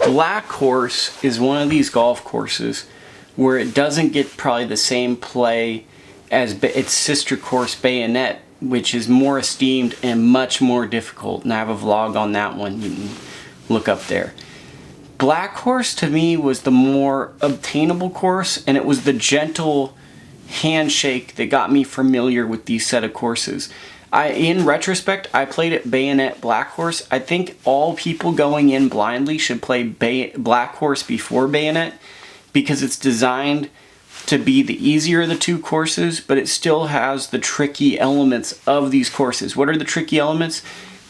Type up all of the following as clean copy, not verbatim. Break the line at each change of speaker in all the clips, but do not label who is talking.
Black Horse is one of these golf courses where it doesn't get probably the same play as its sister course Bayonet, which is more esteemed and much more difficult, and I have a vlog on that one you can look up there. Black Horse to me was the more obtainable course, and it was the gentle handshake that got me familiar with these set of courses. In retrospect, I played at Bayonet Black Horse. I think all people going in blindly should play Black Horse before Bayonet, because it's designed to be the easier of the two courses, but it still has the tricky elements of these courses. What are the tricky elements?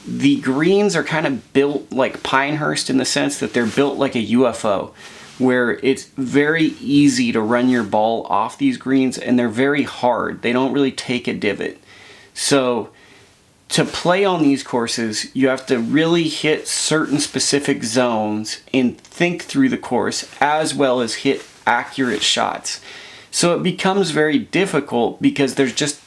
The greens are kind of built like Pinehurst in the sense that they're built like a UFO, where it's very easy to run your ball off these greens, and they're very hard. They don't really take a divot. So to play on these courses, you have to really hit certain specific zones and think through the course, as well as hit accurate shots. So it becomes very difficult because there's just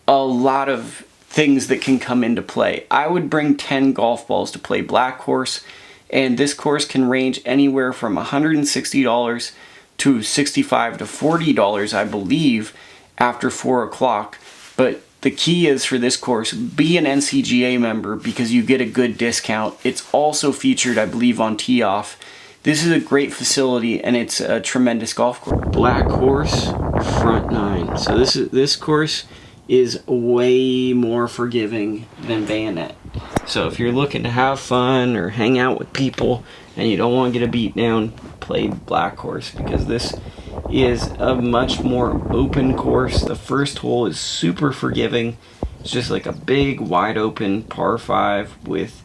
a lot of things that can come into play. I would bring 10 golf balls to play Black Horse, and this course can range anywhere from $160 to $65 to $40, I believe, after 4 o'clock. But the key is, for this course, be an NCGA member because you get a good discount. It's also featured, I believe, on Tee Off. This is a great facility, and it's a tremendous golf course. Black Horse, front 9. So this course is way more forgiving than Bayonet. So if you're looking to have fun or hang out with people and you don't want to get a beat down, play Black Horse, because this is a much more open course. The first hole is super forgiving. It's just like a big wide open par 5 with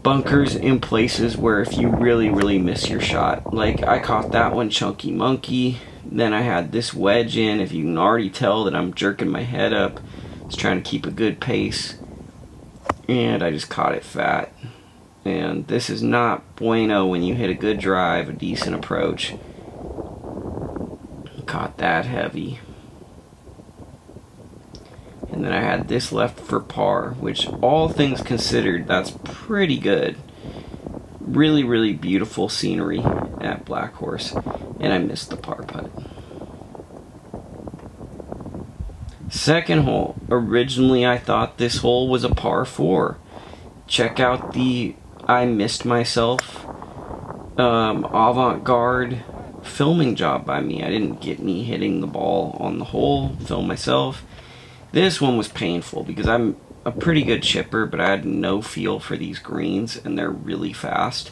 bunkers in places where if you really miss your shot, like I caught that one chunky monkey. Then I had this wedge in. If you can already tell that I'm jerking my head up, I was trying to keep a good pace, and I just caught it fat. And this is not bueno when you hit a good drive, a decent approach. Caught that heavy. And then I had this left for par, which, all things considered, that's pretty good. Really beautiful scenery at Black Horse, and I missed the par putt. Second hole. Originally I thought this hole was a par 4. Check out the I missed myself avant-garde filming job by me. I didn't get me hitting the ball on the hole, film myself. This one was painful because I'm a pretty good chipper, but I had no feel for these greens, and they're really fast.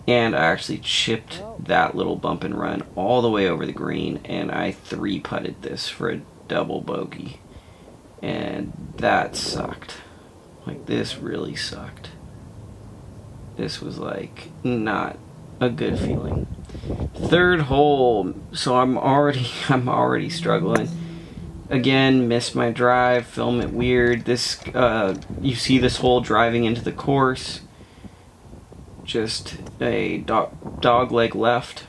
And I actually chipped that little bump and run all the way over the green, and I 3-putted this for a double bogey. And that sucked. Like, this really sucked. This was like not a good feeling. Third hole, so I'm already struggling. Again, missed my drive, film it weird. This you see this hole driving into the course. Just a dog leg left.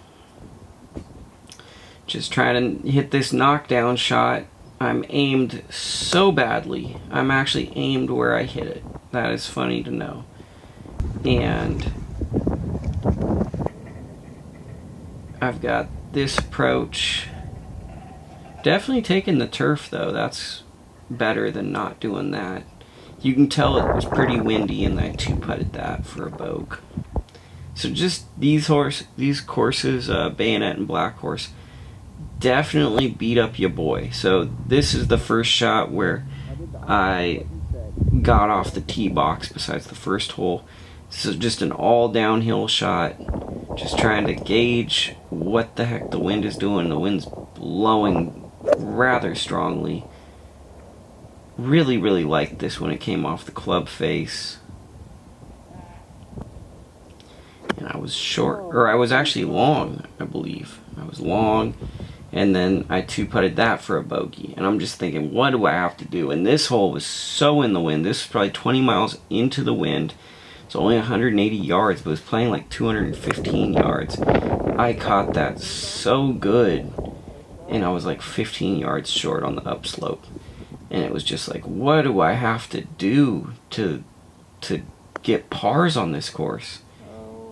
Just trying to hit this knockdown shot. I'm aimed so badly. I'm actually aimed where I hit it. That is funny to know. And I've got this approach. Definitely taking the turf though. That's better than not doing that. You can tell it was pretty windy, and I 2-putted that for a bogue. So just these courses, Bayonet and Black Horse, definitely beat up your boy. So this is the first shot where I got off the tee box besides the first hole. This is just an all downhill shot. Just trying to gauge what the heck the wind is doing. The wind's blowing rather strongly. Really liked this when it came off the club face. And I was short, or I was actually long, I believe. I was long, and then I 2-putted that for a bogey. And I'm just thinking, what do I have to do? And this hole was so in the wind. This was probably 20 miles into the wind. It's only 180 yards, but it was playing like 215 yards. I caught that so good, and I was like 15 yards short on the upslope. And it was just like, what do I have to do to get pars on this course?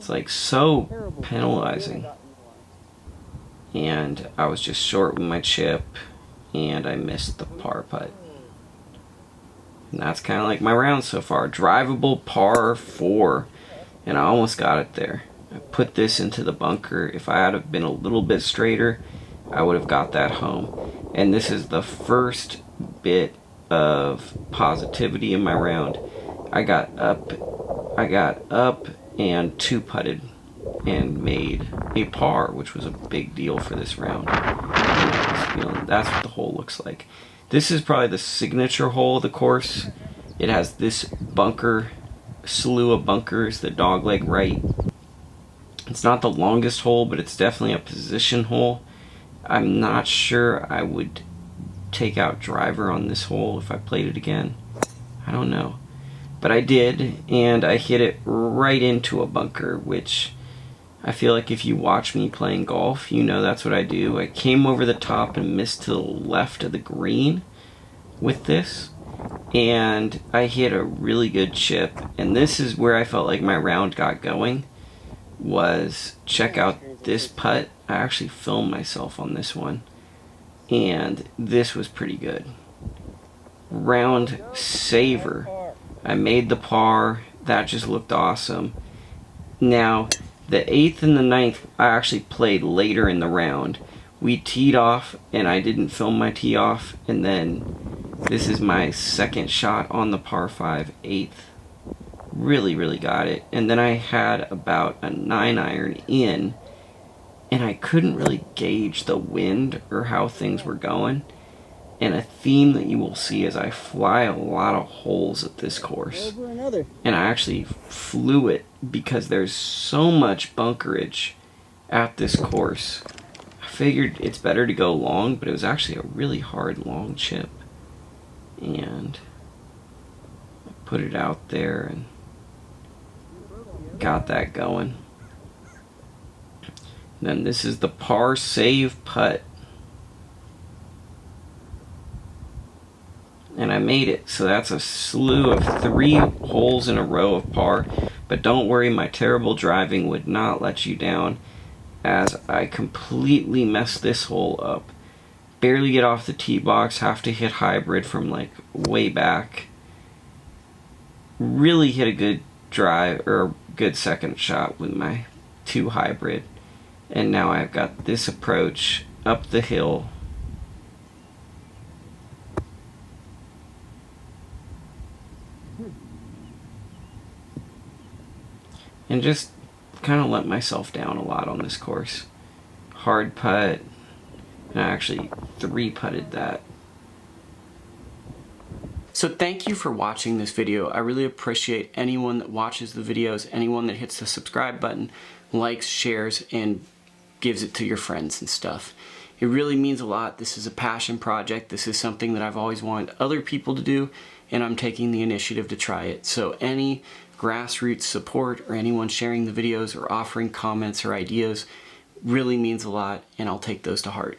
It's like so penalizing. And I was just short with my chip, and I missed the par putt. And that's kind of like my round so far. Drivable par 4, and I almost got it there. I put this into the bunker. If I had have been a little bit straighter, I would have got that home. And this is the first bit of positivity in my round. I got up and 2-putted and made a par, which was a big deal for this round. That's what the hole looks like. This is probably the signature hole of the course. It has this bunker, slew of bunkers, the dogleg right. It's not the longest hole, but it's definitely a position hole. I'm not sure I would take out driver on this hole if I played it again. I don't know. But I did, and I hit it right into a bunker, which I feel like if you watch me playing golf, you know that's what I do. I came over the top and missed to the left of the green with this, and I hit a really good chip. And this is where I felt like my round got going, was check out this putt. I actually filmed myself on this one, and this was pretty good. Round saver. I made the par. That just looked awesome. Now, the 8th and the 9th, I actually played later in the round. We teed off, and I didn't film my tee off, and then this is my second shot on the par 5, 8th. Really got it. And then I had about a 9-iron in, and I couldn't really gauge the wind or how things were going. And a theme that you will see is I fly a lot of holes at this course. And I actually flew it because there's so much bunkerage at this course. I figured it's better to go long, but it was actually a really hard long chip. And I put it out there and got that going. And then this is the par save putt. And I made it. So that's a slew of 3 holes in a row of par. But don't worry, my terrible driving would not let you down, as I completely messed this hole up. Barely get off the tee box, have to hit hybrid from like way back. Really hit a good drive, or good second shot with my 2 hybrid. And now I've got this approach up the hill. And just kind of let myself down a lot on this course. Hard putt, and I actually 3-putted that. So thank you for watching this video. I really appreciate anyone that watches the videos, anyone that hits the subscribe button, likes, shares, and gives it to your friends and stuff. It really means a lot. This is a passion project. This is something that I've always wanted other people to do, and I'm taking the initiative to try it. So any grassroots support or anyone sharing the videos or offering comments or ideas really means a lot, and I'll take those to heart.